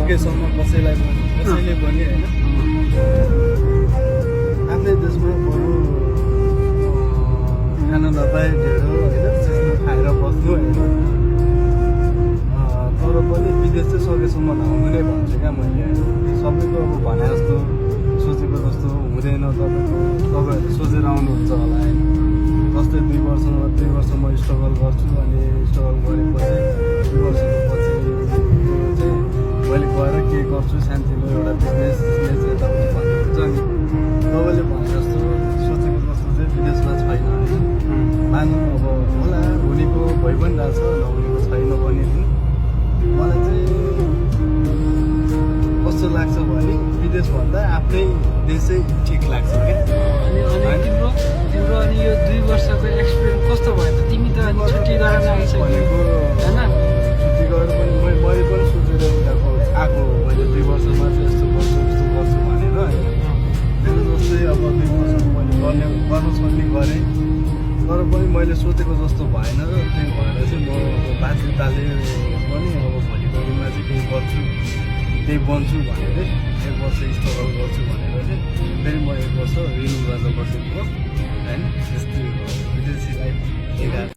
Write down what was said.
सकेसम्म कसैले पनि होइन आफ्नै देशमा बरु खान नपाए ढेँडो होइन सिस्नो खाएर बस्नु होइन तर पनि विदेश चाहिँ सकेसम्म नआउनु नै भन्छु क्या मैले होइन सबैको अब भने जस्तो सोचेको जस्तो हुँदैन तपाईँहरूले सोचेर आउनुहुन्छ होला होइन जस्तै 2 वर्ष म स्ट्रगल गर्छु अनि स्ट्रगल गरेपछि 2 वर्षपछि चाहिँ मैले गएर के गर्छु सानोतिनो एउटा बिजनेस यताउति भन्ने हुन्छ नि तपाईँले भने जस्तो सोचेको जस्तो चाहिँ विदेशमा छैन होइन मानु अब होला हुनेको भइ पनि रहेछ नहुनेको छैन भने पनि मलाई चाहिँ कस्तो लाग्छ भने विदेशभन्दा आफ्नै देशै ठिक लाग्छ क्या तिम्रो अनि यो 2 वर्षको एक्सपिरियन्स कस्तो भयो त तिमी त अनि छुट्टी गरेर आइसक्यौ भनेको होइन छुट्टी गरेर पनि मैले पनि सोचेर आएको मैले 2 वर्षमा चाहिँ यस्तो गर्छु भनेर होइन मेरो जस्तै अब 2 वर्षमा मैले गर्न सक्ने गरेँ तर पनि मैले सोचेको जस्तो भएन र त्यही भएर चाहिँ म बाध्यताले पनि अब भोलिको दिनमा चाहिँ केही गर्छु केही बन्छु भनेर 1 वर्ष स्ट्रगल गर्छु भनेर चाहिँ फेरि म 1 वर्ष रिन्यू गरेर बसेको हो होइन त्यस्तै विदेशी लाइफ